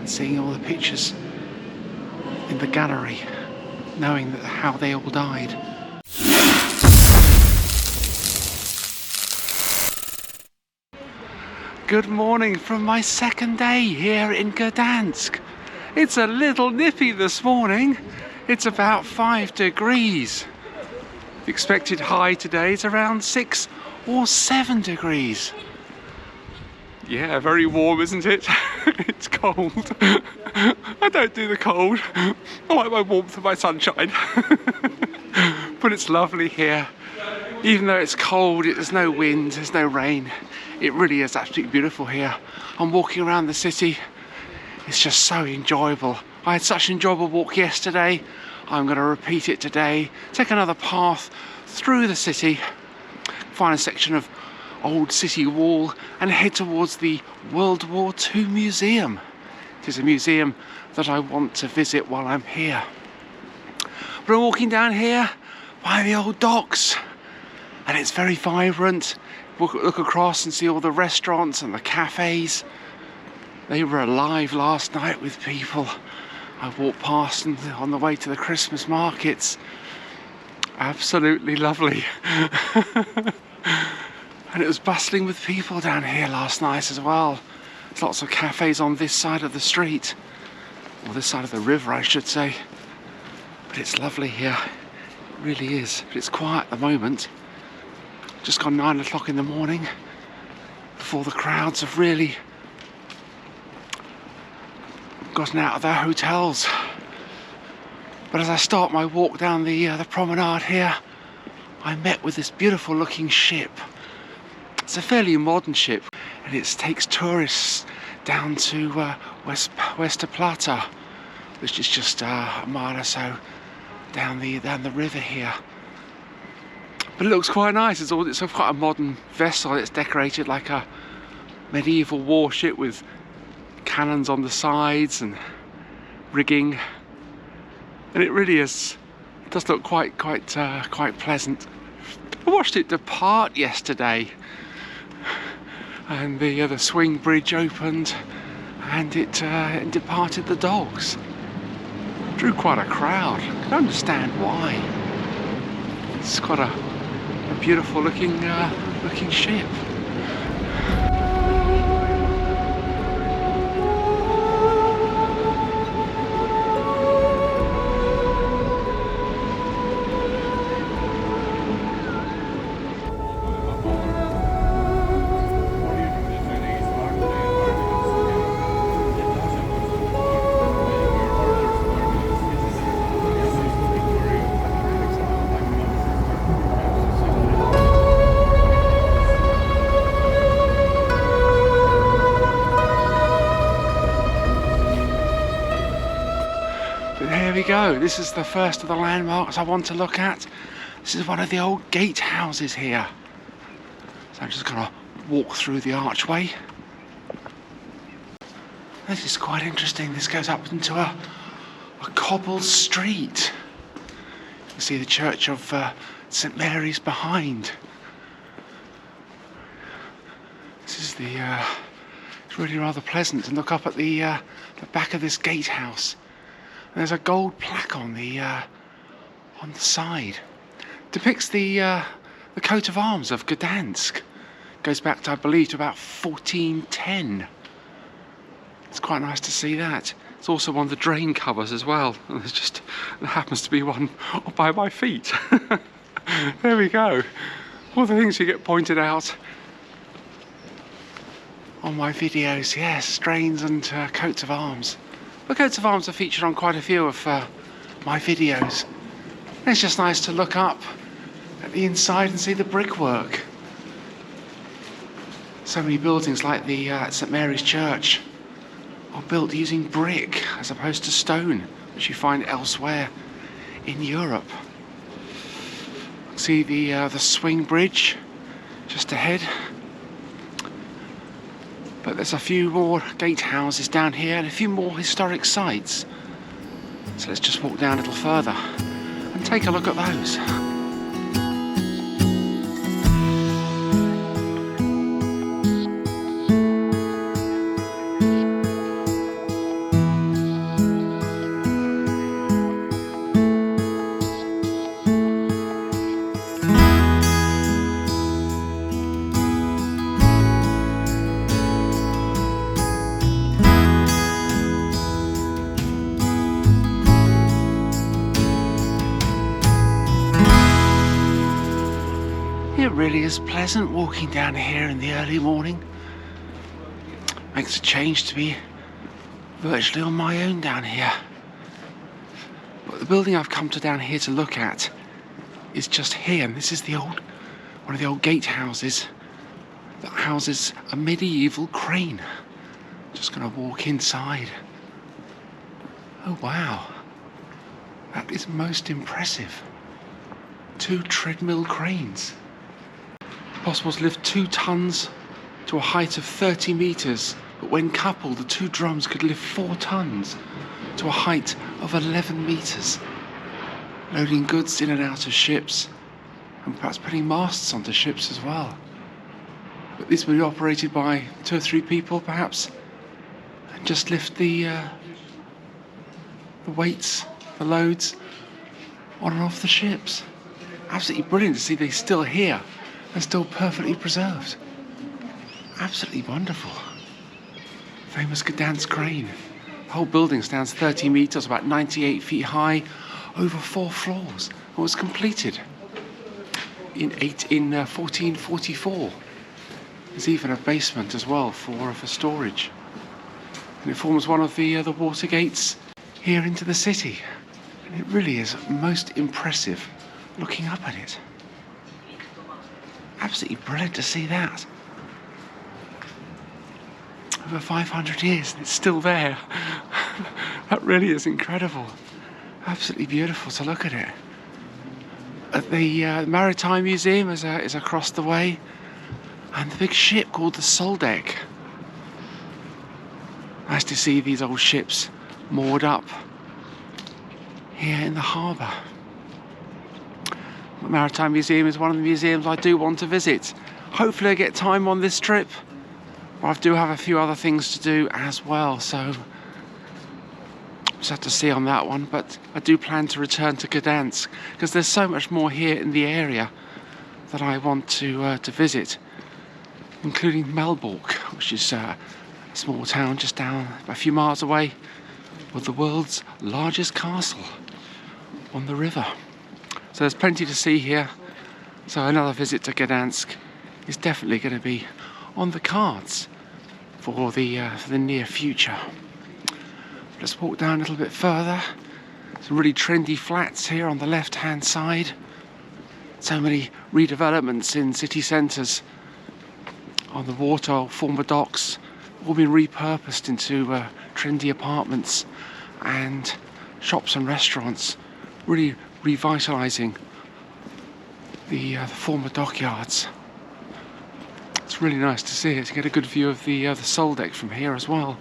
and seeing all the pictures in the gallery, knowing that how they all died. Good morning from my second day here in Gdansk. It's a little nippy this morning. It's about 5 degrees. The expected high today is around 6 or 7 degrees. Yeah, very warm, isn't it? It's cold. I don't do the cold. I like my warmth and my sunshine. But it's lovely here. Even though it's cold, there's no wind, there's no rain. It really is absolutely beautiful here. I'm walking around the city. It's just so enjoyable. I had such an enjoyable walk yesterday. I'm going to repeat it today. Take another path through the city, find a section of old city wall and head towards the WW2 Museum. It is a museum that I want to visit while I'm here. But I'm walking down here by the old docks and it's very vibrant. Look across and see all the restaurants and the cafes. They were alive last night with people. I walked past on the way to the Christmas markets. Absolutely lovely. And it was bustling with people down here last night as well. There's lots of cafes on this side of the street, or this side of the river I should say. But it's lovely here, it really is. But it's quiet at the moment. Just gone 9 o'clock in the morning, before the crowds have really gotten out of their hotels. But as I start my walk down the promenade here, I met with this beautiful looking ship. It's a fairly modern ship and it takes tourists down to Westerplatte, which is just a mile or so down the river here. But it looks quite nice. It's quite a modern vessel. It's decorated like a medieval warship with cannons on the sides and rigging, and it really is. It does look quite pleasant. I watched it depart yesterday. And the swing bridge opened and it departed the docks. Drew quite a crowd. I can understand why. It's quite a beautiful looking ship. There we go. This is the first of the landmarks I want to look at. This is one of the old gatehouses here. So I'm just going to walk through the archway. This is quite interesting. This goes up into a cobbled street. You can see the church of St Mary's behind. This is it's really rather pleasant to look up at the back of this gatehouse. There's a gold plaque on the side. Depicts the coat of arms of Gdansk. Goes back to, I believe, to about 1410. It's quite nice to see that. It's also one of the drain covers as well. And there happens to be one by my feet. There we go. All the things you get pointed out on my videos. Yes, drains and coats of arms. The coats of arms are featured on quite a few of my videos. It's just nice to look up at the inside and see the brickwork. So many buildings like the St Mary's Church are built using brick as opposed to stone, which you find elsewhere in Europe. See the swing bridge just ahead. But there's a few more gatehouses down here and a few more historic sites. So let's just walk down a little further and take a look at those. really is pleasant walking down here in the early morning. Makes a change to be virtually on my own down here. But the building I've come to down here to look at is just here, and this is one of the old gatehouses that houses a medieval crane. Just going to walk inside. Oh wow, that is most impressive. 2 treadmill cranes. Possible to lift 2 tons to a height of 30 meters, but when coupled, the 2 drums could lift 4 tons to a height of 11 meters, loading goods in and out of ships, and perhaps putting masts onto ships as well. But these will be operated by 2 or 3 people, perhaps, and just lift the weights, the loads, on and off the ships. Absolutely brilliant to see they're still here and still perfectly preserved. Absolutely wonderful. Famous Gdansk Crane. The whole building stands 30 meters, about 98 feet high, over 4 floors, and was completed in 1444. There's even a basement as well for storage. And it forms one of the water gates here into the city. And it really is most impressive looking up at it. Absolutely brilliant to see that. Over 500 years and it's still there. That really is incredible. Absolutely beautiful to look at it. The Maritime Museum is across the way, and the big ship called the Sobieski. Nice to see these old ships moored up here in the harbour. The Maritime Museum is one of the museums I do want to visit. Hopefully I get time on this trip. I do have a few other things to do as well, so just have to see on that one. But I do plan to return to Gdansk because there's so much more here in the area that I want to visit, including Melbork, which is a small town just down a few miles away, with the world's largest castle on the river. So there's plenty to see here. So another visit to Gdansk is definitely going to be on the cards for the near future. Let's walk down a little bit further. Some really trendy flats here on the left hand side. So many redevelopments in city centres on the water, former docks, all been repurposed into trendy apartments and shops and restaurants, really revitalising the former dockyards. It's really nice to see it, to get a good view of the Sobieski from here as well.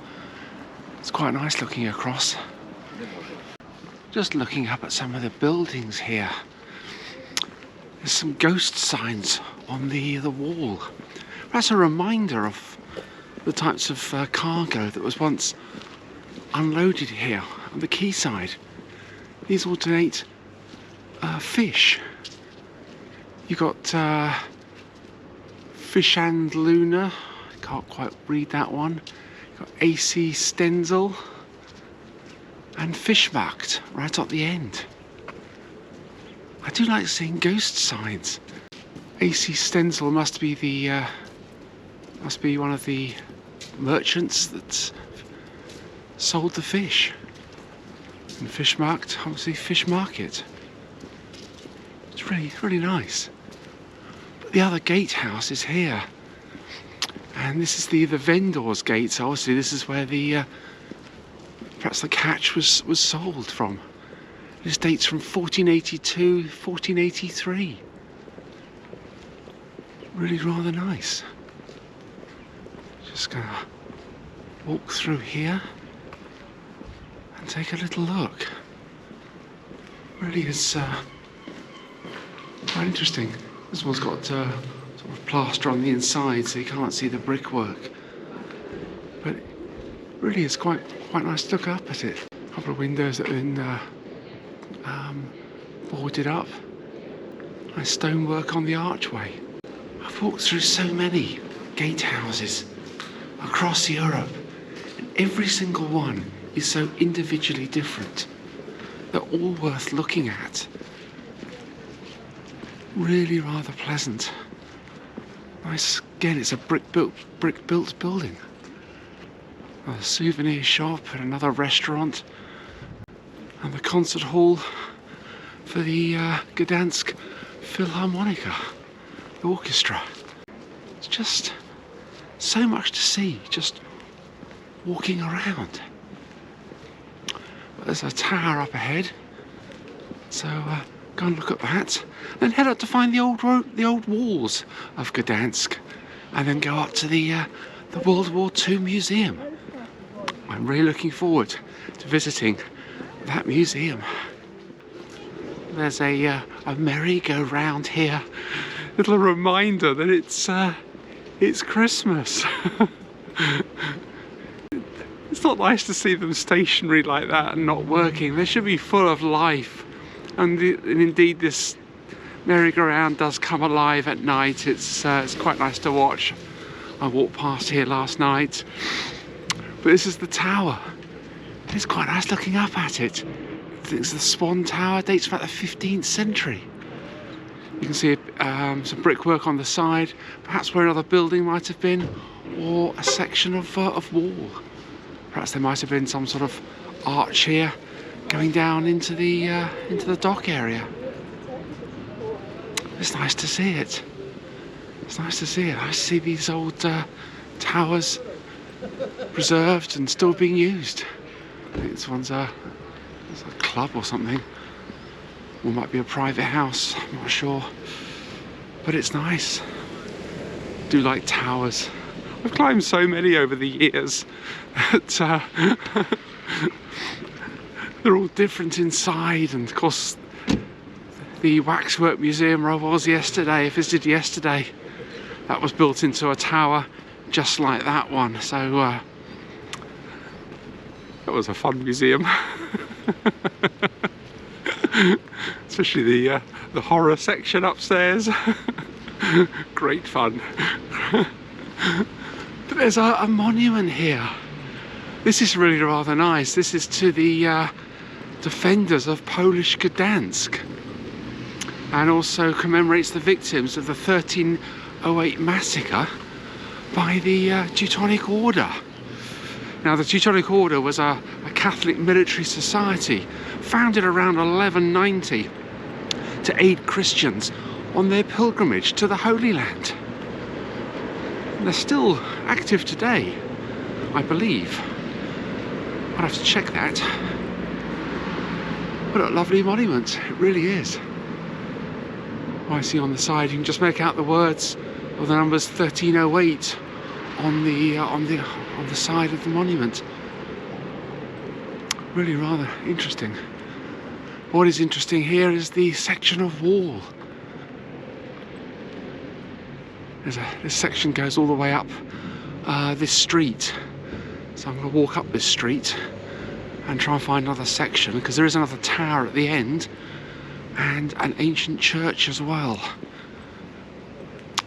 It's quite nice looking across. Just looking up at some of the buildings here. There's some ghost signs on the wall. That's a reminder of the types of cargo that was once unloaded here on the quayside. These alternate fish. You've got Fish and Luna, can't quite read that one. You've got AC Stenzel and Fishmarkt right at the end. I do like seeing ghost signs. AC Stenzel must be one of the merchants that sold the fish. And Fishmarkt, obviously fish market. It's really nice. But the other gatehouse is here, and this is the vendor's gate. So obviously this is where perhaps the catch was sold from. This dates from 1482, 1483. Really rather nice. Just gonna walk through here and take a little look. Really is quite interesting. This one's got sort of plaster on the inside, so you can't see the brickwork. But it really is quite nice to look up at it. A couple of windows that have been boarded up. Nice stonework on the archway. I've walked through so many gatehouses across Europe, and every single one is so individually different. They're all worth looking at. Really rather pleasant Nice, again, it's a brick built building. A souvenir shop and another restaurant. And the concert hall for the Gdansk Philharmonica, the orchestra. It's just so much to see, just walking around. But there's a tower up ahead, so go and look at that. Then head up to find the old walls of Gdansk, and then go up to the World War II Museum. I'm really looking forward to visiting that museum. There's a merry-go-round here. Little reminder that it's Christmas. It's not nice to see them stationary like that and not working. They should be full of life. And indeed, this merry-go-round does come alive at night. It's quite nice to watch. I walked past here last night. But this is the tower. It's quite nice looking up at it. It's the Swan Tower, dates from about the 15th century. You can see some brickwork on the side, perhaps where another building might have been, or a section of wall. Perhaps there might have been some sort of arch here going down into the dock area. It's nice to see it. It's nice to see it. I see these old towers preserved and still being used. I think this one's a club or something, or might be a private house, I'm not sure, but it's nice. I do like towers. I've climbed so many over the years that they're all different inside, and of course the Waxwork Museum where I was yesterday, I visited yesterday, that was built into a tower just like that one, so that was a fun museum. Especially the horror section upstairs. Great fun. But there's a monument here. This is really rather nice. This is to the defenders of Polish Gdansk, and also commemorates the victims of the 1308 massacre by the Teutonic Order. Now, the Teutonic Order was a Catholic military society founded around 1190 to aid Christians on their pilgrimage to the Holy Land. And they're still active today, I believe. I'd have to check that. What a lovely monument, it really is. I see on the side, you can just make out the words of the numbers 1308 on the side of the monument. Really rather interesting. What is interesting here is the section of wall. This section goes all the way up this street. So I'm going to walk up this street and try and find another section, because there is another tower at the end and an ancient church as well.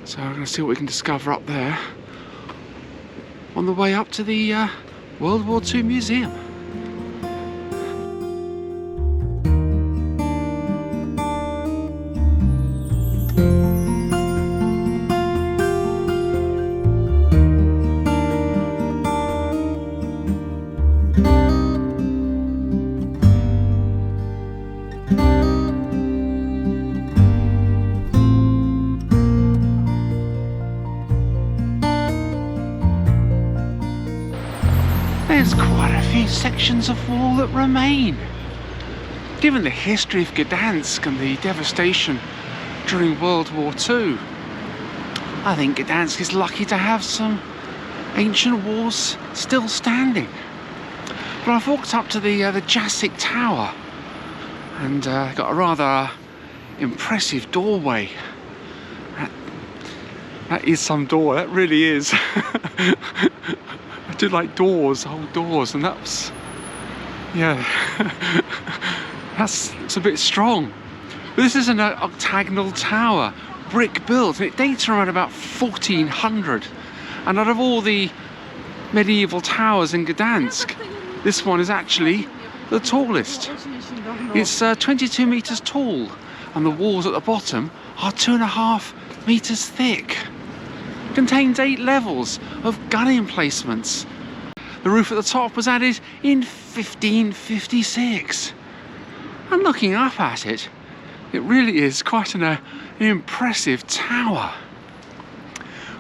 So I'm going to see what we can discover up there on the way up to the World War II Museum. There's quite a few sections of wall that remain. Given the history of Gdansk and the devastation during World War II, I think Gdansk is lucky to have some ancient walls still standing. But I've walked up to the Jacek Tower and got a rather impressive doorway. That is some door, that really is. I do like doors, old doors, and that's, yeah, it's a bit strong. But this is an octagonal tower, brick built, and it dates around about 1400. And out of all the medieval towers in Gdansk, this one is actually the tallest. It's 22 meters tall, and the walls at the bottom are 2.5 meters thick. contains 8 levels of gun emplacements. The roof at the top was added in 1556. And looking up at it, it really is quite an impressive tower.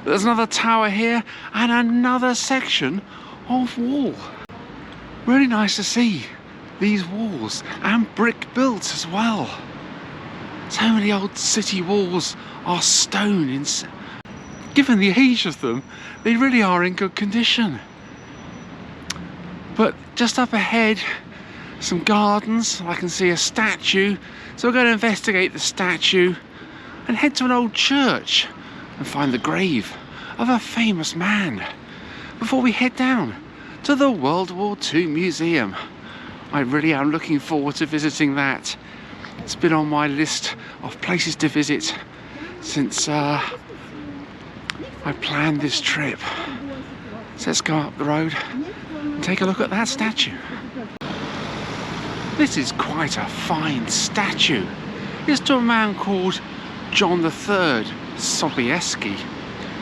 There's another tower here and another section of wall. Really nice to see these walls, and brick built as well. So many old city walls are stone. Given the age of them, they really are in good condition. But just up ahead, some gardens. I can see a statue, so we're going to investigate the statue and head to an old church and find the grave of a famous man before we head down to the World War II Museum. I really am looking forward to visiting that. It's been on my list of places to visit since I planned this trip. So let's go up the road and take a look at that statue. This is quite a fine statue. It's to a man called John III Sobieski,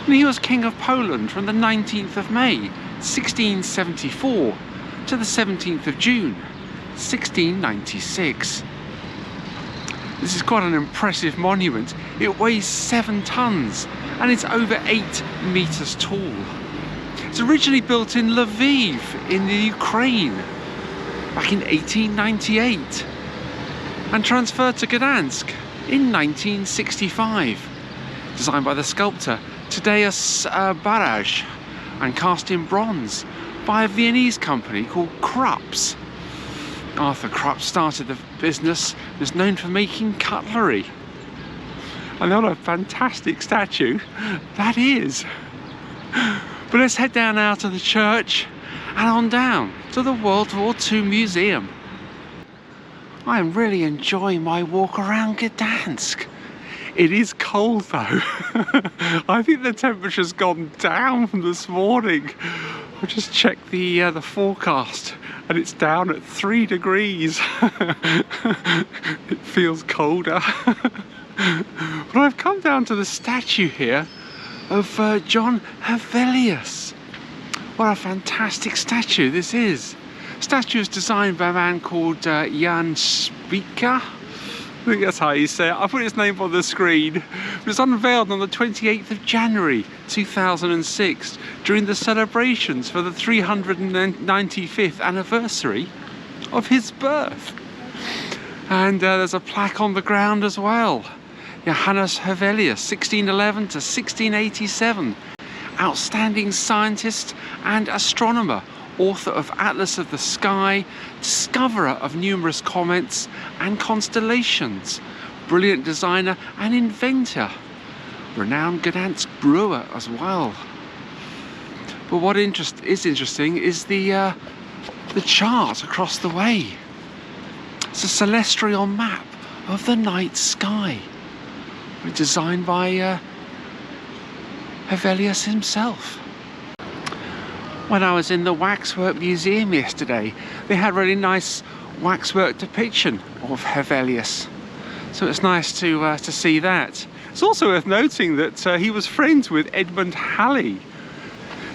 and he was King of Poland from the 19th of May 1674 to the 17th of June 1696. This is quite an impressive monument. It weighs 7 tons and it's over 8 meters tall. It's originally built in Lviv in the Ukraine back in 1898 and transferred to Gdansk in 1965. Designed by the sculptor Tadeusz Baraj and cast in bronze by a Viennese company called Krupp's. Arthur Krupp started the business and is known for making cutlery. And what a fantastic statue that is. But let's head down now to the church and on down to the World War II Museum. I am really enjoying my walk around Gdansk. It is cold though. I think the temperature's gone down from this morning. I just checked the forecast and it's down at 3 degrees. It feels colder. But I've come down to the statue here of John Hevelius. What a fantastic statue this is. The statue is designed by a man called Jacek. I think that's how you say it. I'll put his name on the screen. It was unveiled on the 28th of January 2006 during the celebrations for the 395th anniversary of his birth. And there's a plaque on the ground as well. Johannes Hevelius, 1611 to 1687. Outstanding scientist and astronomer, author of Atlas of the Sky, discoverer of numerous comets and constellations, brilliant designer and inventor, renowned Gdansk brewer as well. But what is interesting is the chart across the way. It's a celestial map of the night sky, designed by Hevelius himself. When I was in the Waxwork Museum yesterday, they had a really nice waxwork depiction of Hevelius. So it's nice to see that. It's also worth noting that he was friends with Edmund Halley.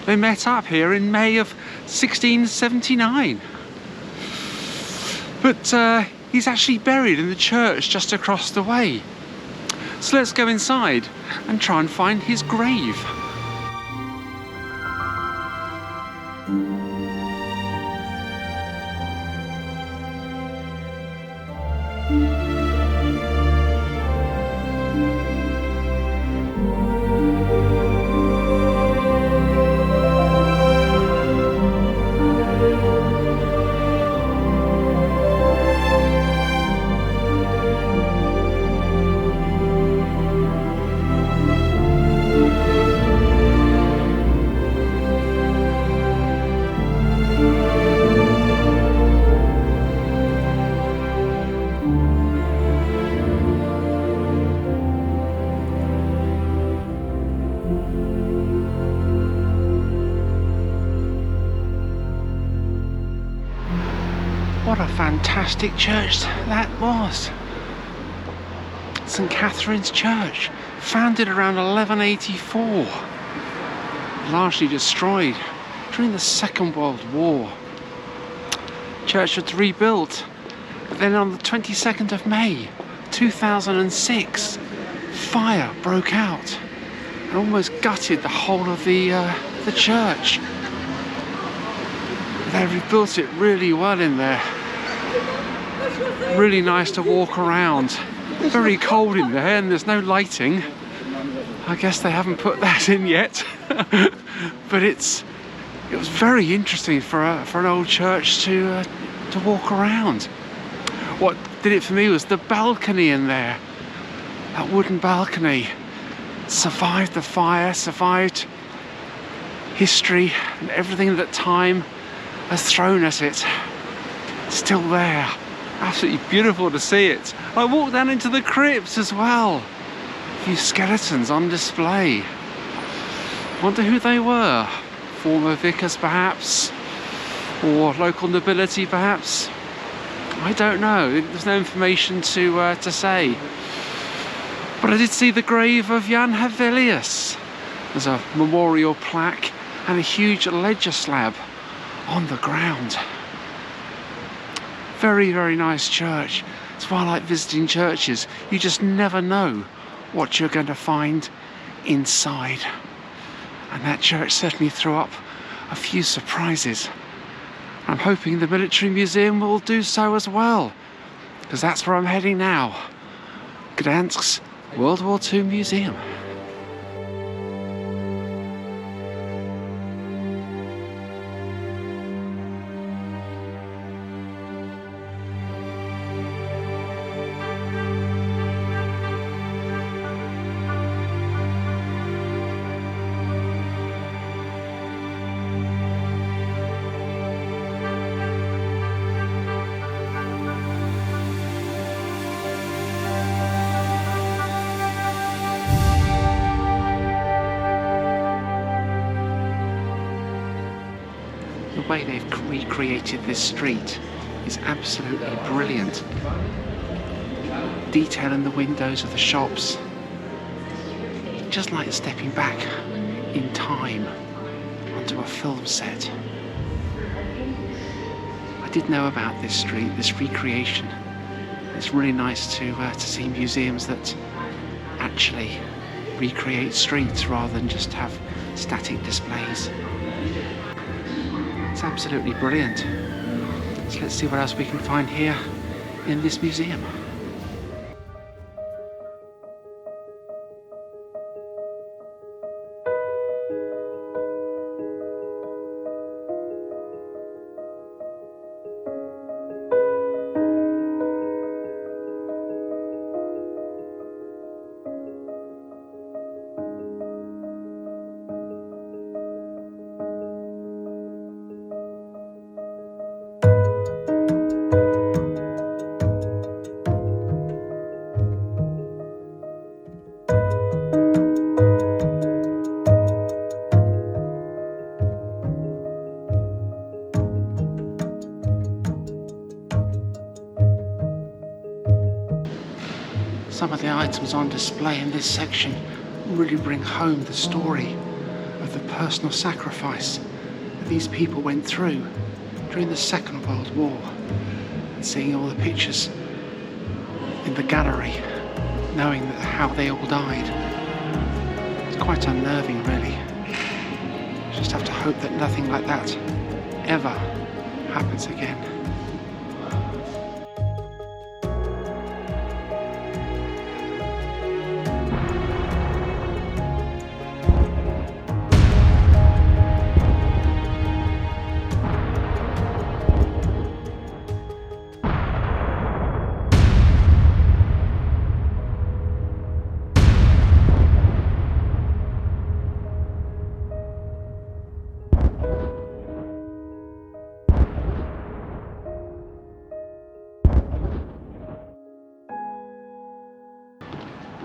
They met up here in May of 1679. But he's actually buried in the church just across the way. So let's go inside and try and find his grave. What a fantastic church that was. St. Catherine's Church, founded around 1184. largely destroyed during the Second World War. Church was rebuilt, but then on the 22nd of May 2006, fire broke out and almost gutted the whole of the church. They rebuilt it really well in there. Really nice to walk around. Very cold in there and there's no lighting. I guess they haven't put that in yet. But it was very interesting for an old church to walk around. What did it for me was the balcony in there. That wooden balcony survived the fire, survived history and everything that time has thrown at it. Still there. Absolutely beautiful to see it. I walked down into the crypts as well. A few skeletons on display. Wonder who they were. Former vicars perhaps, or local nobility perhaps. I don't know. There's no information to say. But I did see the grave of Jan Hevelius. There's a memorial plaque and a huge ledger slab on the ground. Very, very nice church. It's why I like visiting churches. You just never know what you're going to find inside. And that church certainly threw up a few surprises. I'm hoping the Military Museum will do so as well, because that's where I'm heading now. Gdansk's World War II Museum. The way they've recreated this street is absolutely brilliant. Detail in the windows of the shops, just like stepping back in time onto a film set. I did know about this street, this recreation. It's really nice to see museums that actually recreate streets rather than just have static displays. It's absolutely brilliant. So let's see what else we can find here in this museum. Some of the items on display in this section really bring home the story of the personal sacrifice that these people went through during the Second World War. And seeing all the pictures in the gallery, knowing that how they all died, it's quite unnerving really. You just have to hope that nothing like that ever happens again.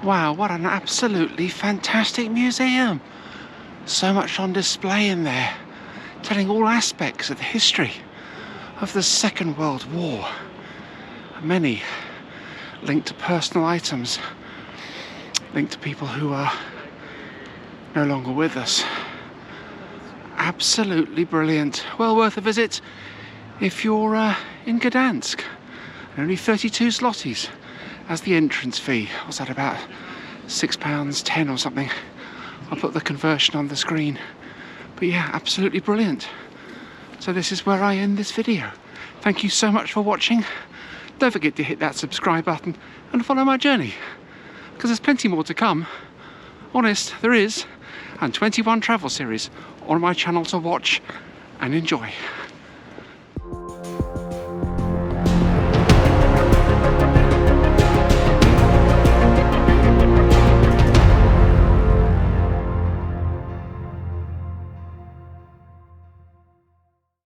Wow, what an absolutely fantastic museum. So much on display in there, telling all aspects of the history of the Second World War. Many linked to personal items, linked to people who are no longer with us. absolutely brilliant. Well worth a visit if you're in Gdansk. Only 32 zlotys as the entrance fee. What's that, about £6.10 or something? I'll put the conversion on the screen. But yeah, absolutely brilliant. So this is where I end this video. Thank you so much for watching. Don't forget to hit that subscribe button and follow my journey, because there's plenty more to come. Honest, there is. And 21 travel series on my channel to watch and enjoy.